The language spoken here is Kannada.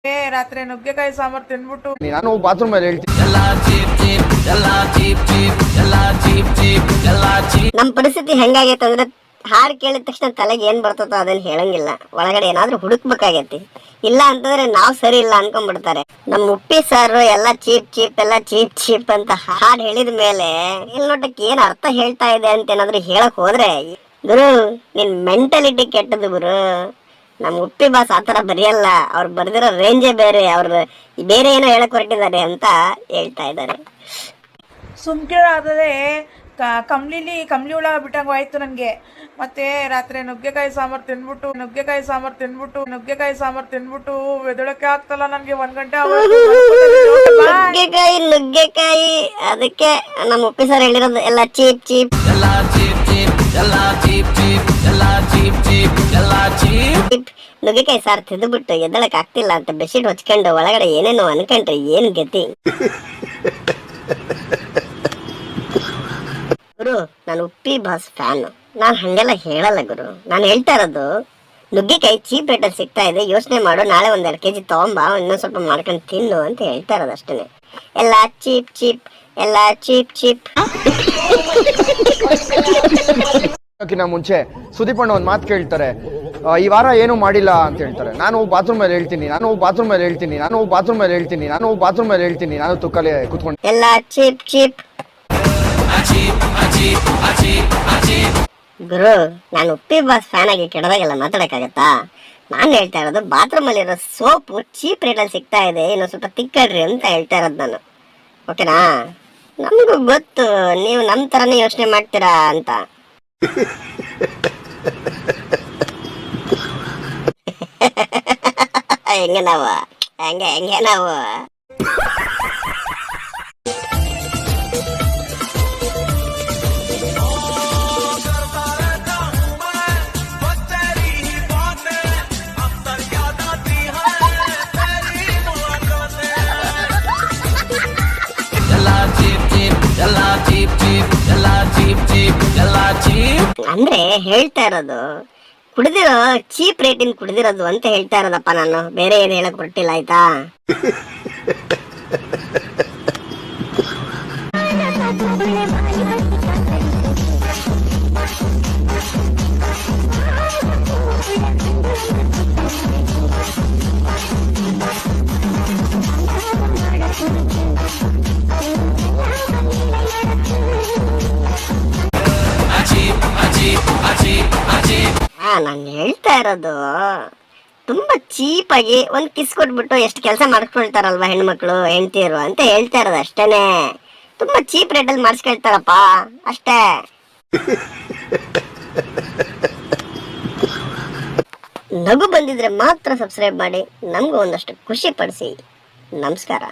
ರಾತ್ರಿ ನುಗ್ಗೆಕಾಯಿ ಸಾಂಬಾರ್ ತಿನ್ಬಿಟ್ಟು ನಾನು ಬಾತ್ರೂಮ್ ಅಲ್ಲಿ ಹೇಳ್ತೀನಿ. ನಮ್ ಪರಿಸ್ಥಿತಿ ಹೆಂಗಾಗೈತೆ ಅಂದ್ರೆ ಹಾಡ್ ಕೇಳಿದ ತಕ್ಷಣ ತಲೆಗೆ ಏನ್ ಬರ್ತದೋ ಅದನ್ನ ಹೇಳಂಗಿಲ್ಲ, ಒಳಗಡೆ ಏನಾದ್ರೂ ಹುಡುಕ್ಬೇಕಾಗೈತಿ. ಇಲ್ಲ ಅಂತಂದ್ರೆ ನಾವ್ ಸರಿ ಇಲ್ಲ ಅನ್ಕೊಂಡ್ಬಿಡ್ತಾರೆ. ನಮ್ ಉಪ್ಪಿ ಸರ್ ಎಲ್ಲ ಚೀಪ್ ಅಂತ ಹಾಡ್ ಹೇಳಿದ ಮೇಲೆ ನೋಟಕ್ಕೆ ಏನ್ ಅರ್ಥ ಹೇಳ್ತಾ ಇದೆ ಅಂತ ಏನಾದ್ರು ಹೇಳಕ್ ಹೋದ್ರೆ ಗುರು ನಿನ್ ಮೆಂಟಾಲಿಟಿ ಕೆಟ್ಟದು ಗುರು. ನಮ್ ಉಪ್ಪಿ ಬಾಸ್ ಆತರ ಬರೆಯಲ್ಲ, ಅವ್ರು ಬರ್ದಿರೋ ರೇಂಜೇ ಬೇರೆ, ಅವ್ರು ಬೇರೆ ಏನೋ ಹೇಳಕ್ ಹೊರಟಿದ್ದಾರೆ ಅಂತ ಹೇಳ್ತಾ ಇದ್ದಾರೆ. ಸುಮ್ಕೆ ಆದರೆ ಕಂಬ್ಲಿ ಒಳಗ ಬಿಟ್ಟಂಗ ಆಯ್ತು ನನ್ಗೆ. ಮತ್ತೆ ರಾತ್ರಿ ನುಗ್ಗೆಕಾಯಿ ಸಾಂಬಾರ್ ತಿನ್ಬಿಟ್ಟು ಎದಳಕ್ಕೆ ಆಗ್ತಲ್ಲ ನನ್ಗೆ. 1 ಗಂಟೆ ನುಗ್ಗೆಕಾಯಿ ಅದಕ್ಕೆ ನಮ್ಮ ಉಪ್ಪಿ ಸರ್ ಹೇಳಿರೋದು ಎಲ್ಲ ಚೀಪ್ ನುಗ್ಗೆಕಾಯಿ ಸಾರ್ ತಿಂದ್ಬಿಟ್ಟು ಎದ್ದಳಕ್ ಆಗ್ತಿಲ್ಲ ಅಂತ ಬೆಡ್ಶೀಟ್ ಹೊಚ್ಕೊಂಡು ಒಳಗಡೆ ಏನೇನೋ ಅನ್ಕೊಂಡ್ರೆ ಏನ್ ಗತಿ. ಗುರು ನಾನು ಉಪ್ಪಿ ಬಾಸ್ ಫ್ಯಾನ್, ನಾನ್ ಹಂಗೆಲ್ಲ ಹೇಳಲ್ಲ ಗುರು. ನಾನು ಹೇಳ್ತಾ ಇರೋದು ನುಗ್ಗೆಕಾಯಿ ಚೀಪ್ ರೇಟಲ್ಲಿ ಸಿಗ್ತಾ ಇದೆ, ಯೋಚನೆ ಮಾಡು, ನಾಳೆ 1-2 kg ತಗೊಂಬ, ಇನ್ನೊಂದ್ ಸ್ವಲ್ಪ ಮಾಡ್ಕೊಂಡು ತಿನ್ನು ಅಂತ ಹೇಳ್ತಾ ಇರೋದು ಅಷ್ಟೇನೆ. ಎಲ್ಲ ಚೀಪ್. ಮುಂಚೆ ಸುದೀಪ್ ಅಣ್ಣ ಒಂದ್ ಮಾತು ಕೇಳ್ತಾರೆ, ಈ ವಾರ ಏನು ಮಾಡಿಲ್ಲ ಅಂತ ಹೇಳ್ತಾರೆ. ನಾನು ಬಾತ್ರೂಮ್ ಅಲ್ಲಿ ಹೇಳ್ತೀನಿ, ನಾನು ತುಕ್ಕಲೆ ಕುತ್ಕೊಂಡು ಎಲ್ಲ ಚೀಪ್. ಗುರು ನಾನು ಉಪ್ಪಿ ಬಾಸ್ ಫ್ಯಾನ್ ಆಗಿ ಕೆಡದಾಗೆಲ್ಲ ಮಾತಾಡಕ್ಕಾಗತ್ತಾ? ನಾನ್ ಹೇಳ್ತಾ ಇರೋದು ಬಾತ್ರೂಮ್ ಅಲ್ಲಿರೋ ಸೋಪ್ ಚೀಪ್ ರೇಟ್ ಅಲ್ಲಿ ಸಿಗ್ತಾ ಇದೆ, ಇನ್ನೊಂದ್ ಸ್ವಲ್ಪ ತಿಕ್ಕಡ್ರಿ ಅಂತ ಹೇಳ್ತಾ ಇರೋದು ನಾನು. ಓಕೆನಾ? ನಮಗೂ ಗೊತ್ತು ನೀವು ನಮ್ ತರನೇ ಯೋಚನೆ ಮಾಡ್ತೀರಾ ಅಂತ. ಹೆಂಗೆ ನಾವು ಅಂದ್ರೆ ಹೇಳ್ತಾ ಇರೋದು ಕುಡಿದಿರೋ ಚೀಪ್ ರೇಟಿಂಗ್ ಕುಡಿದಿರೋದು ಅಂತ ಹೇಳ್ತಾ ಇರೋದಪ್ಪ ನಾನು, ಬೇರೆ ಏನು ಹೇಳಕ್ ಹೊರಟಿಲ್ಲ ಆಯ್ತಾ? ನಾನು ಹೇಳ್ತಾ ಇರೋದು ತುಂಬಾ ಚೀಪ್ ಆಗಿ ಒಂದ್ ಕಿಸ್ ಕೊಟ್ಬಿಟ್ಟು ಎಷ್ಟು ಕೆಲಸ ಮಾಡ್ಕೊಳ್ತಾರಲ್ವಾ ಹೆಣ್ಮಕ್ಳು ಹೆಂಡತಿಯರು ಅಂತ ಹೇಳ್ತಾ ಇರೋದು ಅಷ್ಟೇನೆ. ತುಂಬಾ ಚೀಪ್ ರೇಟ್ ಅಲ್ಲಿ ಮಾಡಿಸ್ಕೊಳ್ತಾರಪ್ಪ ಅಷ್ಟೇ. ನಗು ಬಂದಿದ್ರೆ ಮಾತ್ರ ಸಬ್ಸ್ಕ್ರೈಬ್ ಮಾಡಿ, ನಮಗೂ ಒಂದಷ್ಟು ಖುಷಿ ಪಡಿಸಿ. ನಮಸ್ಕಾರ.